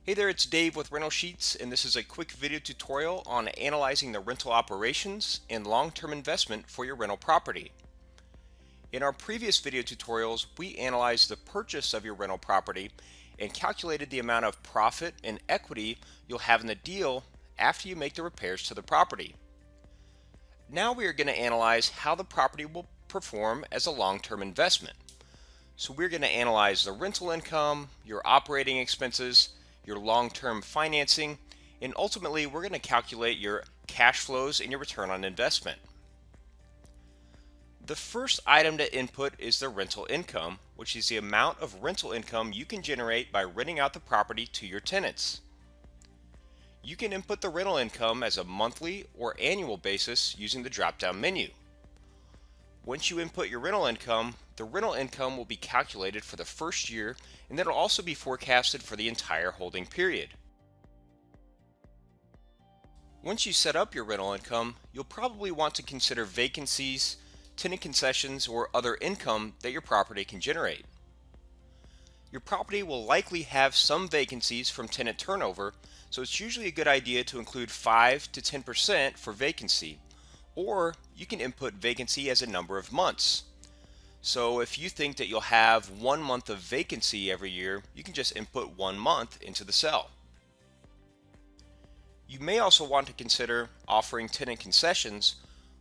Hey there, it's Dave with Rental Sheets, and this is a quick video tutorial on analyzing the rental operations and long-term investment for your rental property. In our previous video tutorials, we analyzed the purchase of your rental property and calculated the amount of profit and equity you'll have in the deal after you make the repairs to the property. Now we are going to analyze how the property will perform as a long-term investment. So we're going to analyze the rental income, your operating expenses, your long-term financing, and ultimately we're going to calculate your cash flows and your return on investment. The first item to input is the rental income, which is the amount of rental income you can generate by renting out the property to your tenants. You can input the rental income as a monthly or annual basis using the drop-down menu. Once you input your rental income, the rental income will be calculated for the first year, and then it'll also be forecasted for the entire holding period. Once you set up your rental income, you'll probably want to consider vacancies, tenant concessions, or other income that your property can generate. Your property will likely have some vacancies from tenant turnover, so it's usually a good idea to include 5 to 10% for vacancy, or you can input vacancy as a number of months. So if you think that you'll have 1 month of vacancy every year, you can just input 1 month into the cell. You may also want to consider offering tenant concessions,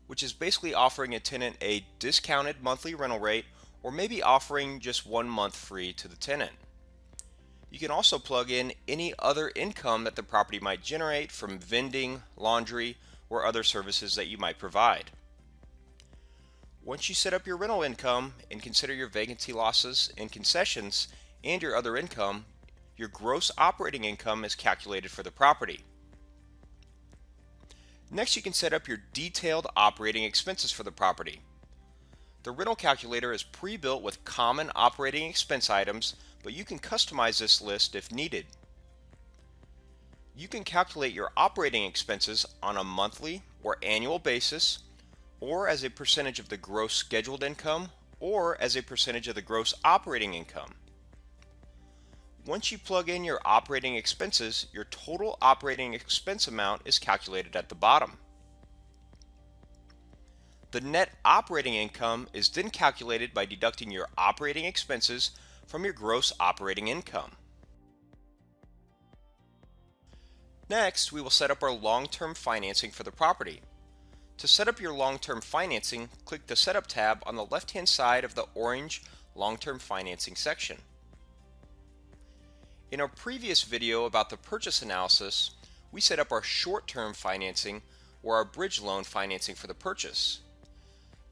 which is basically offering a tenant a discounted monthly rental rate, or maybe offering just 1 month free to the tenant. You can also plug in any other income that the property might generate from vending, laundry, or other services that you might provide. Once you set up your rental income and consider your vacancy losses and concessions and your other income, your gross operating income is calculated for the property. Next, you can set up your detailed operating expenses for the property. The rental calculator is pre-built with common operating expense items, but you can customize this list if needed. You can calculate your operating expenses on a monthly or annual basis, or as a percentage of the gross scheduled income, or as a percentage of the gross operating income. Once you plug in your operating expenses, your total operating expense amount is calculated at the bottom. The net operating income is then calculated by deducting your operating expenses from your gross operating income. Next, we will set up our long-term financing for the property. To set up your long-term financing, click the Setup tab on the left-hand side of the orange Long-Term Financing section. In our previous video about the purchase analysis, we set up our short-term financing or our bridge loan financing for the purchase.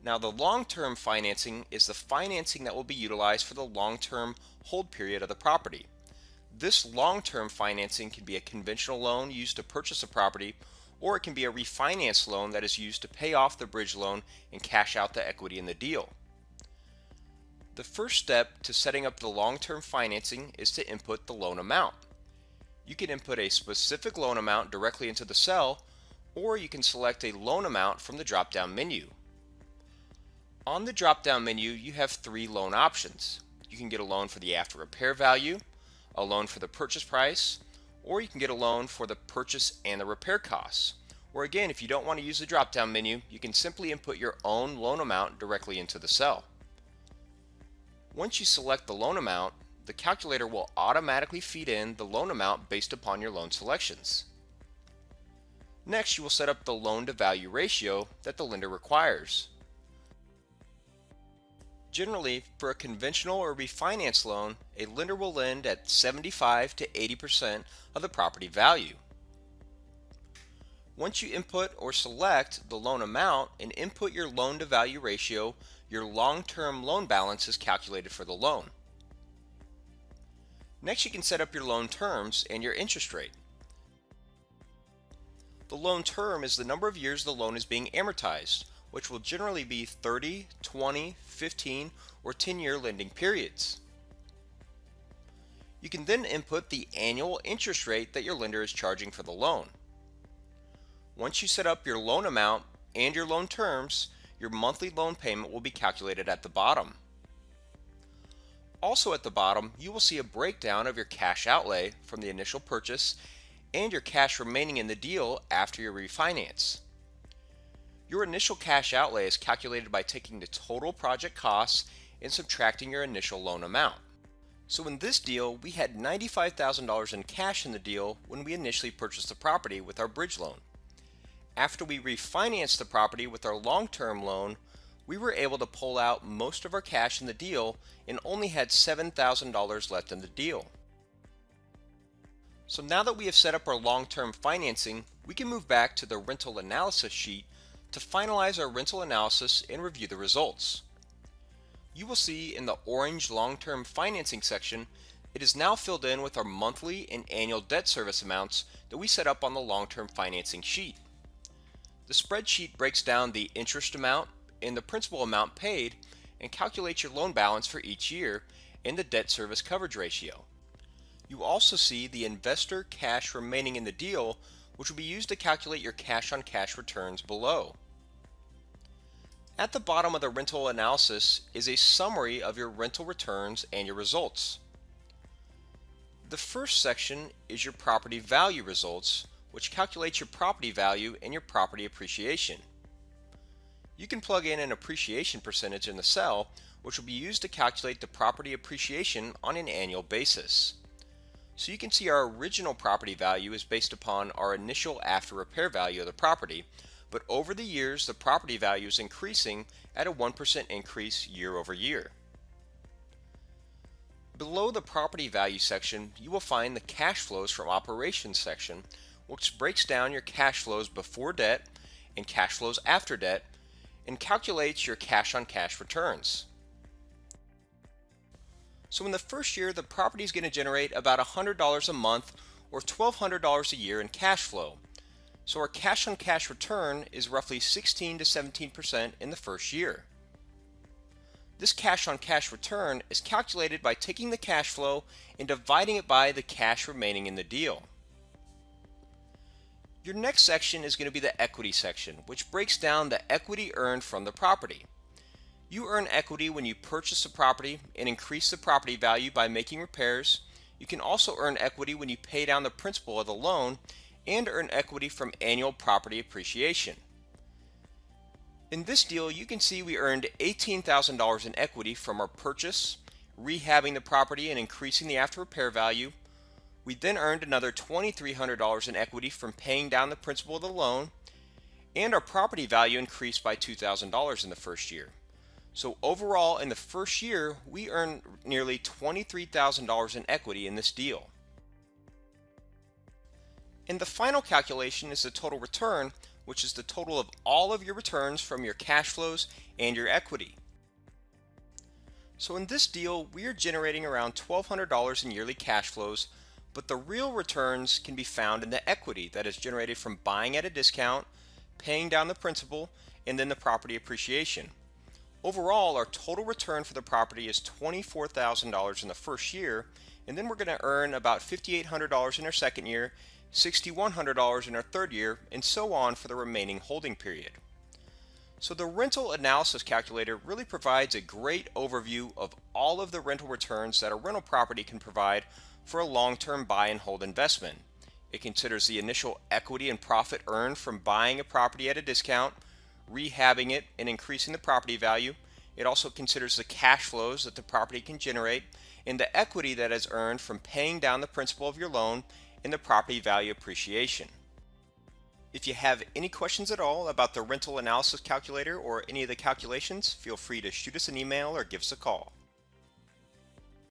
Now, the long-term financing is the financing that will be utilized for the long-term hold period of the property. This long-term financing can be a conventional loan used to purchase a property, or it can be a refinance loan that is used to pay off the bridge loan and cash out the equity in the deal. The first step to setting up the long-term financing is to input the loan amount. You can input a specific loan amount directly into the cell, or you can select a loan amount from the drop-down menu. On the drop-down menu, you have 3 loan options. You can get a loan for the after repair value, a loan for the purchase price, or you can get a loan for the purchase and the repair costs. Or again, if you don't want to use the drop-down menu, you can simply input your own loan amount directly into the cell. Once you select the loan amount, the calculator will automatically feed in the loan amount based upon your loan selections. Next, you will set up the loan-to-value ratio that the lender requires. Generally, for a conventional or refinance loan, a lender will lend at 75 to 80% of the property value. Once you input or select the loan amount and input your loan-to-value ratio, your long-term loan balance is calculated for the loan. Next, you can set up your loan terms and your interest rate. The loan term is the number of years the loan is being amortized, which will generally be 30, 20, 15, or 10-year lending periods. You can then input the annual interest rate that your lender is charging for the loan. Once you set up your loan amount and your loan terms, your monthly loan payment will be calculated at the bottom. Also at the bottom, you will see a breakdown of your cash outlay from the initial purchase and your cash remaining in the deal after your refinance. Your initial cash outlay is calculated by taking the total project costs and subtracting your initial loan amount. So in this deal, we had $95,000 in cash in the deal when we initially purchased the property with our bridge loan. After we refinanced the property with our long-term loan, we were able to pull out most of our cash in the deal and only had $7,000 left in the deal. So now that we have set up our long-term financing, we can move back to the rental analysis sheet to finalize our rental analysis and review the results. You will see in the orange long-term financing section, it is now filled in with our monthly and annual debt service amounts that we set up on the long-term financing sheet. The spreadsheet breaks down the interest amount and the principal amount paid and calculates your loan balance for each year and the debt service coverage ratio. You also see the investor cash remaining in the deal, which will be used to calculate your cash-on-cash returns below. At the bottom of the rental analysis is a summary of your rental returns and your results. The first section is your property value results, which calculates your property value and your property appreciation. You can plug in an appreciation percentage in the cell, which will be used to calculate the property appreciation on an annual basis. So you can see our original property value is based upon our initial after repair value of the property, but over the years the property value is increasing at a 1% increase year over year. Below the property value section, you will find the cash flows from operations section, which breaks down your cash flows before debt and cash flows after debt and calculates your cash-on-cash returns. So in the first year, the property is going to generate about $100 a month or $1,200 a year in cash flow. So our cash-on-cash return is roughly 16 to 17% in the first year. This cash-on-cash return is calculated by taking the cash flow and dividing it by the cash remaining in the deal. Your next section is going to be the equity section, which breaks down the equity earned from the property. You earn equity when you purchase the property and increase the property value by making repairs. You can also earn equity when you pay down the principal of the loan and earn equity from annual property appreciation. In this deal, you can see we earned $18,000 in equity from our purchase, rehabbing the property and increasing the after repair value. We then earned another $2,300 in equity from paying down the principal of the loan, and our property value increased by $2,000 in the first year. So overall, in the first year, we earned nearly $23,000 in equity in this deal. And the final calculation is the total return, which is the total of all of your returns from your cash flows and your equity. So in this deal, we are generating around $1,200 in yearly cash flows, but the real returns can be found in the equity that is generated from buying at a discount, paying down the principal, and then the property appreciation. Overall, our total return for the property is $24,000 in the first year, and then we're going to earn about $5,800 in our second year, $6,100 in our third year, and so on for the remaining holding period. So the rental analysis calculator really provides a great overview of all of the rental returns that a rental property can provide for a long-term buy and hold investment. It considers the initial equity and profit earned from buying a property at a discount, rehabbing it, and increasing the property value. It also considers the cash flows that the property can generate and the equity that is earned from paying down the principal of your loan and the property value appreciation. If you have any questions at all about the rental analysis calculator or any of the calculations, feel free to shoot us an email or give us a call.